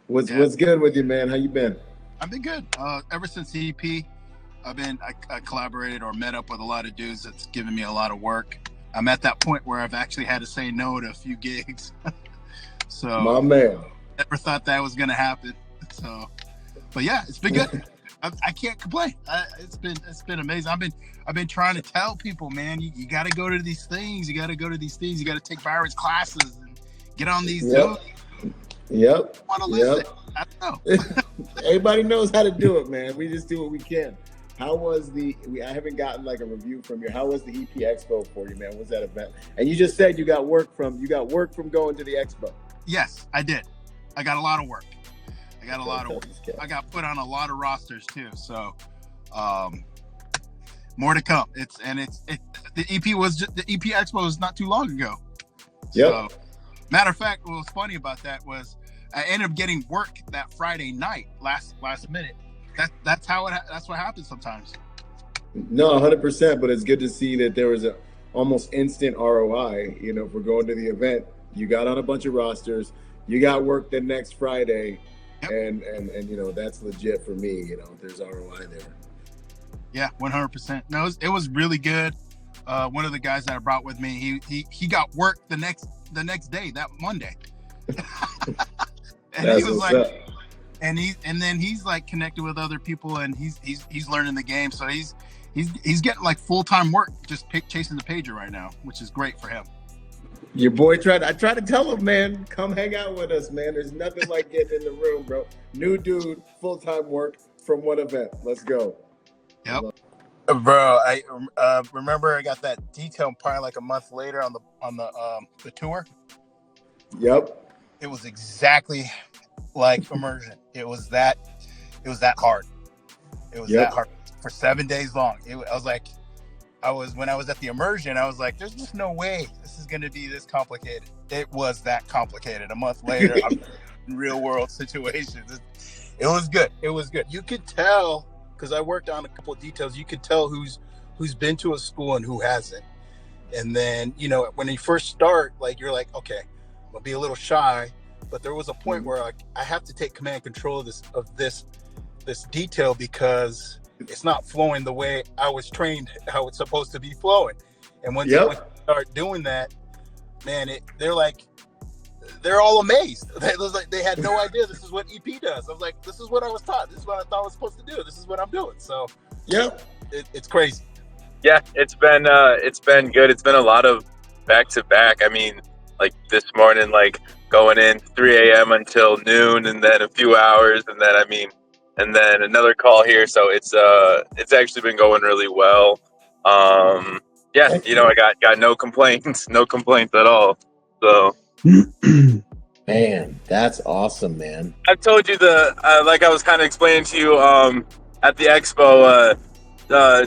Yeah, What's good with you, man? How you been? I've been good. Ever since the EP, I collaborated or met up with a lot of dudes that's given me a lot of work. I'm at that point where I've actually had to say no to a few gigs. My So man. never thought that was gonna happen. So, but yeah, it's been good. I can't complain. It's been amazing. I've been trying to tell people, man, you got to go to these things. You got to go to these things. You got to take Byron's classes and get on these Zooms. Yep. Yep. Want to listen? Yep. I don't know. Everybody knows how to do it, man. We just do what we can. How was I haven't gotten like a review from you. How was the EP Expo for you, man? What was that event? And you just said you got work from going to the expo. Yes, I did. I got a lot of work. I got a lot of work. I got put on a lot of rosters too. So, more to come. The EP Expo was not too long ago. Yep. So, matter of fact, what was funny about that was I ended up getting work that Friday night, last minute. That's what happens sometimes. No, 100%. But it's good to see that there was a almost instant ROI. You know, if we're going to the event, you got on a bunch of rosters, you got work the next Friday, Yep. and you know that's legit for me. You know, there's ROI there. Yeah, 100%. No, it was really good. One of the guys that I brought with me, he got work the next day, that Monday. And That's he was what's like, up. and then he's like connected with other people, and he's learning the game. So he's getting like full-time work, just chasing the pager right now, which is great for him. Your boy I tried to tell him, man, come hang out with us, man. There's nothing like getting in the room, bro. New dude, full-time work from one event. Let's go. Yep. Bro, I remember I got that detail probably like a month later on the tour. Yep. It was exactly like immersion. It was that hard. It was that hard for 7 days long. When I was at the immersion, I was like, there's just no way this is going to be this complicated. It was that complicated. A month later, I'm in real world situations. It was good. It was good. You could tell, because I worked on a couple of details, you could tell who's been to a school and who hasn't. And then, you know, when you first start, like, you're like, okay, I'm going to be a little shy. But there was a point where I have to take command control of this detail, because it's not flowing the way I was trained how it's supposed to be flowing. And once you start doing that, man, they're all amazed. They had no idea this is what EP does. I was like, this is what I was taught. This is what I thought I was supposed to do. This is what I'm doing. So it's crazy. Yeah, it's been good. It's been a lot of back to back. I mean, like this morning, like going in 3 a.m. until noon, and then a few hours, and then another call here. So it's actually been going really well. Yeah, you know, I got no complaints, no complaints at all. So. Man, that's awesome, man. I told you like I was kind of explaining to you at the expo,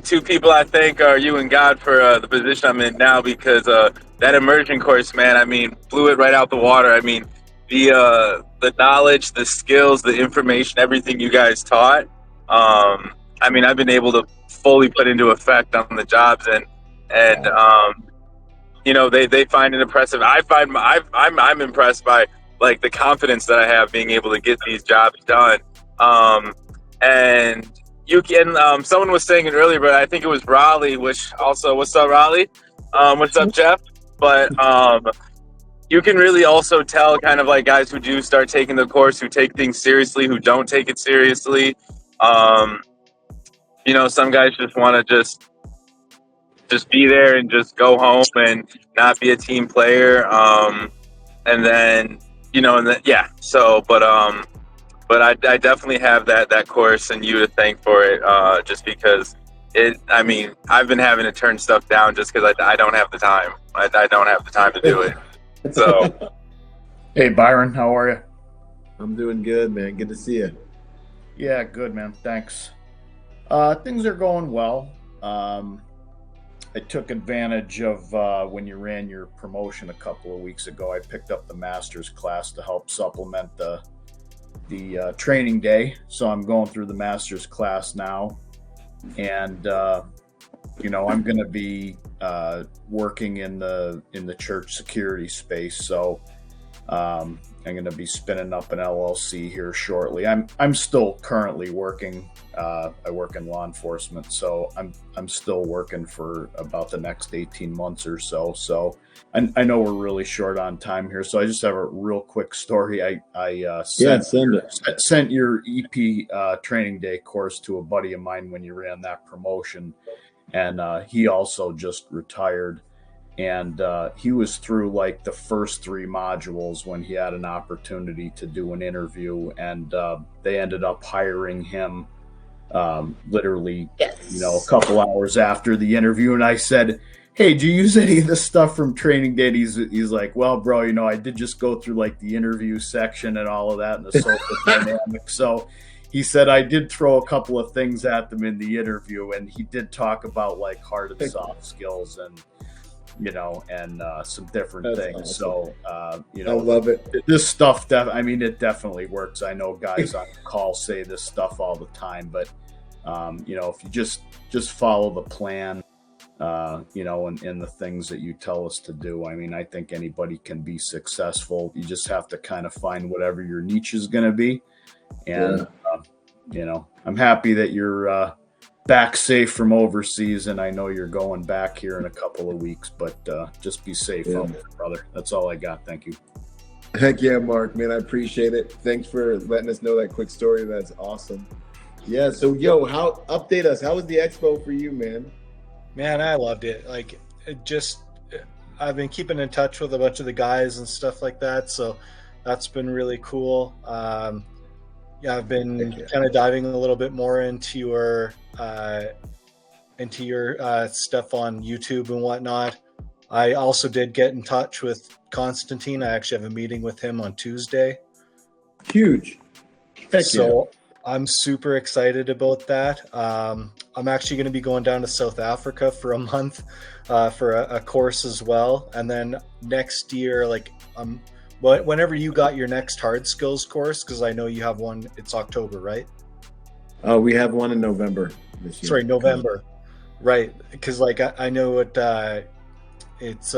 two people I think are you and God for the position I'm in now, because that immersion course, man, I mean, blew it right out the water. I mean, the knowledge, the skills, the information, everything you guys taught, I mean, I've been able to fully put into effect on the jobs, and you know, they find it impressive. I'm impressed by like the confidence that I have being able to get these jobs done. And you can, someone was saying it earlier, but I think it was Raleigh, which also, what's up, Raleigh? What's up, Jeff? But you can really also tell kind of like guys who do start taking the course, who take things seriously, who don't take it seriously. You know, some guys just want to just be there and just go home and not be a team player. And then, you know, and then, yeah. So, but I definitely have that course and you to thank for it. Just because I mean, I've been having to turn stuff down just because I don't have the time. I don't have the time to do it. So. Hey, Byron, how are you? I'm doing good, man. Good to see you. Yeah, good, man. Thanks. Things are going well. I took advantage of when you ran your promotion a couple of weeks ago. I picked up the master's class to help supplement the training day. So I'm going through the master's class now, and you know, I'm going to be working in the church security space. So, and going to be spinning up an LLC here shortly. I'm still currently working. I work in law enforcement, so I'm still working for about the next 18 months or so. So I know we're really short on time here, so I just have a real quick story. I sent your EP training day course to a buddy of mine when you ran that promotion, and he also just retired. And he was through like the first 3 modules when he had an opportunity to do an interview, and they ended up hiring him literally, a couple hours after the interview. And I said, "Hey, do you use any of the stuff from training day?" He's like, "Well, bro, I did just go through like the interview section and all of that and the social dynamics." So he said, I did throw a couple of things at them in the interview, and he did talk about like hard and soft skills and some different things. Awesome. So, I love it. This stuff, it definitely works. I know guys on call say this stuff all the time, but, if you just follow the plan, and the things that you tell us to do, I think anybody can be successful. You just have to kind of find whatever your niche is going to be. And, I'm happy that you're, back safe from overseas, and I know you're going back here in a couple of weeks, but just be safe out there, brother. That's all I got. Thank you. Heck yeah, Mark, man, I appreciate it. Thanks for letting us know that quick story. That's awesome. Yeah, so update us. How was the expo for you, man? Man, I loved it. Like, I've been keeping in touch with a bunch of the guys and stuff like that, so that's been really cool. I've been kind of diving a little bit more into your stuff on YouTube and whatnot. I also did get in touch with Constantine. I actually have a meeting with him on Tuesday. Huge. Heck so yeah. I'm super excited about that. I'm actually going to be going down to South Africa for a month for a course as well. And then next year, whenever you got your next hard skills course, because I know you have one, it's October, right? We have one in November this year. Sorry, November. Right. Because I know it's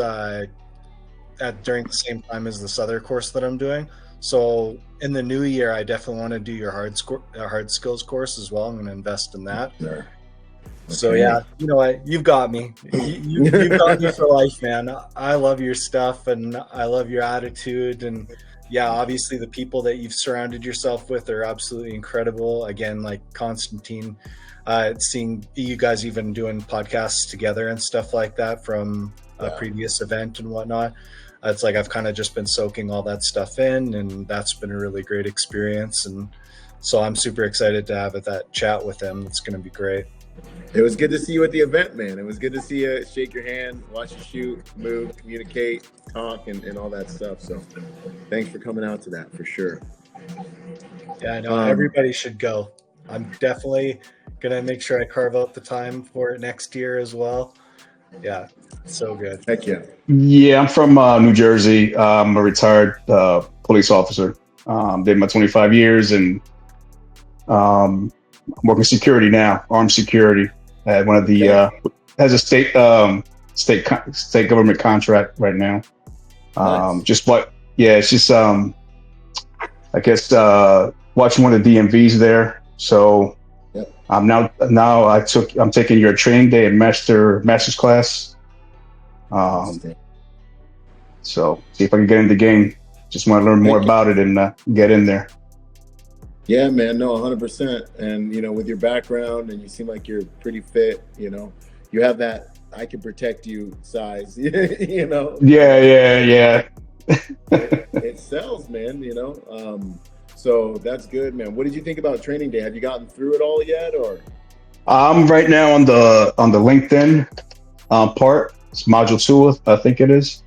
during the same time as this other course that I'm doing. So in the new year, I definitely want to do your hard skills course as well. I'm going to invest in that. Sure. So yeah, you know what? You've got me. You've got me for life, man. I love your stuff and I love your attitude. And yeah, obviously the people that you've surrounded yourself with are absolutely incredible. Again, like Constantine, seeing you guys even doing podcasts together and stuff like that from a previous event and whatnot. It's like I've kind of just been soaking all that stuff in, and that's been a really great experience. And so I'm super excited to have that chat with him. It's going to be great. It was good to see you at the event, man. It was good to see you shake your hand, watch you shoot, move, communicate, talk, and all that stuff. So thanks for coming out to that for sure. Yeah, I know. Everybody should go. I'm definitely going to make sure I carve out the time for it next year as well. Yeah, so good. Heck yeah. Yeah, I'm from New Jersey. I'm a retired police officer. Did my 25 years, and I'm working security now, armed security at one of the has a state government contract right now. Nice. It's just I guess watching one of the DMVs there. So I'm taking your training day and master's class. So see if I can get in the game. Just want to learn more about it and get in there. Yeah, man, no, 100%. And, with your background, and you seem like you're pretty fit, you have that I can protect you size, Yeah. It sells, man, So that's good, man. What did you think about training day? Have you gotten through it all yet, or? I'm right now on the LinkedIn part. It's module 2, I think it is.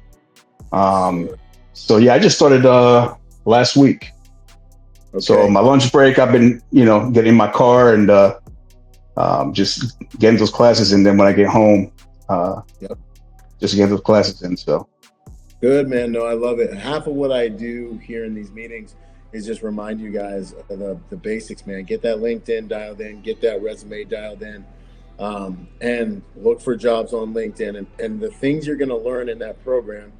So yeah, I just started last week. Okay. So my lunch break, I've been, getting in my car and just getting those classes in. Then when I get home, just get those classes in. So good, man. No, I love it. Half of what I do here in these meetings is just remind you guys of the basics, man. Get that LinkedIn dialed in, get that resume dialed in, and look for jobs on LinkedIn. And the things you're going to learn in that program,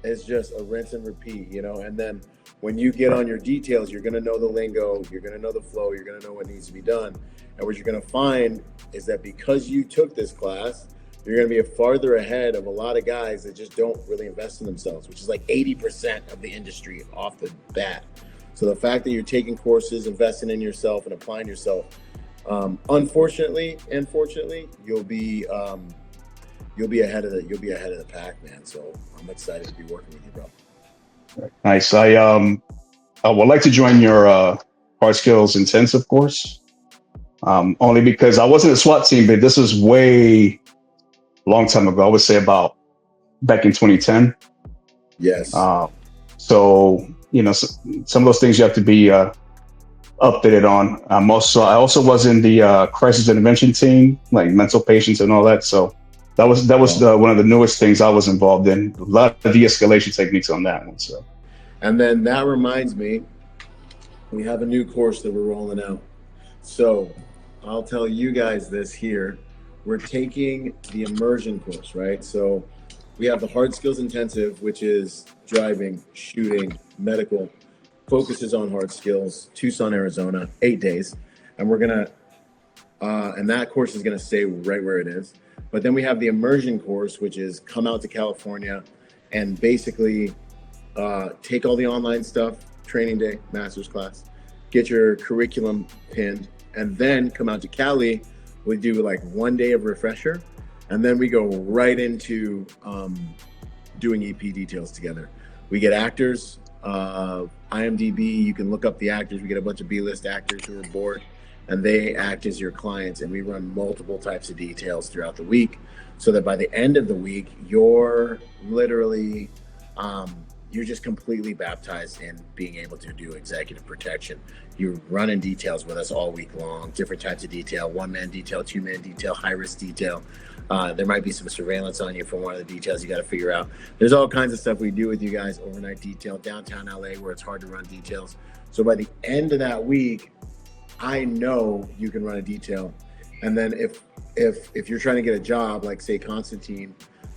It's just a rinse and repeat, you know. And then when you get on your details, you're going to know the lingo, you're going to know the flow, you're going to know what needs to be done. And what you're going to find is that because you took this class, you're going to be farther ahead of a lot of guys that just don't really invest in themselves, which is like 80% of the industry off the bat. So the fact that you're taking courses, investing in yourself, and applying yourself, unfortunately and fortunately, you'll be ahead of the pack, man. So I'm excited to be working with you, bro. Nice. I would like to join your hard skills intensive course. Only because I wasn't a SWAT team, but this was way long time ago. I would say about back in 2010. Yes. So you know, some of those things you have to be updated on. I also was in the crisis intervention team, like mental patients and all that. So that was one of the newest things I was involved in. A lot of de-escalation techniques on that one. So, and then that reminds me, we have a new course that we're rolling out. So I'll tell you guys this here. We're taking the immersion course, right? So we have the hard skills intensive, which is driving, shooting, medical, focuses on hard skills, Tucson, Arizona, 8 days. And we're going to, and that course is going to stay right where it is. But then we have the immersion course, which is come out to California and basically take all the online stuff, training day, master's class, get your curriculum pinned, and then come out to Cali. We do like 1 day of refresher, and then we go right into doing EP details together. We get actors, IMDb, you can look up the actors. We get a bunch of B-list actors who are bored, and they act as your clients, and we run multiple types of details throughout the week so that by the end of the week, you're literally, you're just completely baptized in being able to do executive protection. You're running details with us all week long, different types of detail, 1-man detail, 2-man detail, high-risk detail. There might be some surveillance on you for one of the details you got to figure out. There's all kinds of stuff we do with you guys, overnight detail, downtown LA where it's hard to run details. So by the end of that week, I know you can run a detail. And then if you're trying to get a job, like say Constantine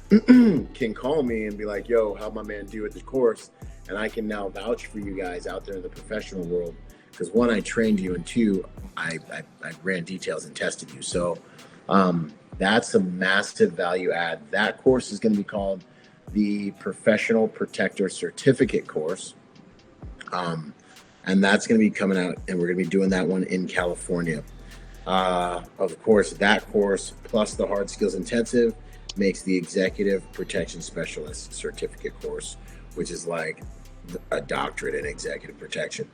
can call me and be like, yo, how'd my man do at the course? And I can now vouch for you guys out there in the professional world. Because one, I trained you, and two, I ran details and tested you. So that's a massive value add. That course is going to be called the Professional Protector Certificate course. And that's going to be coming out, and we're going to be doing that one in California. Of course, that course plus the Hard Skills Intensive makes the Executive Protection Specialist Certificate course, which is like a doctorate in executive protection.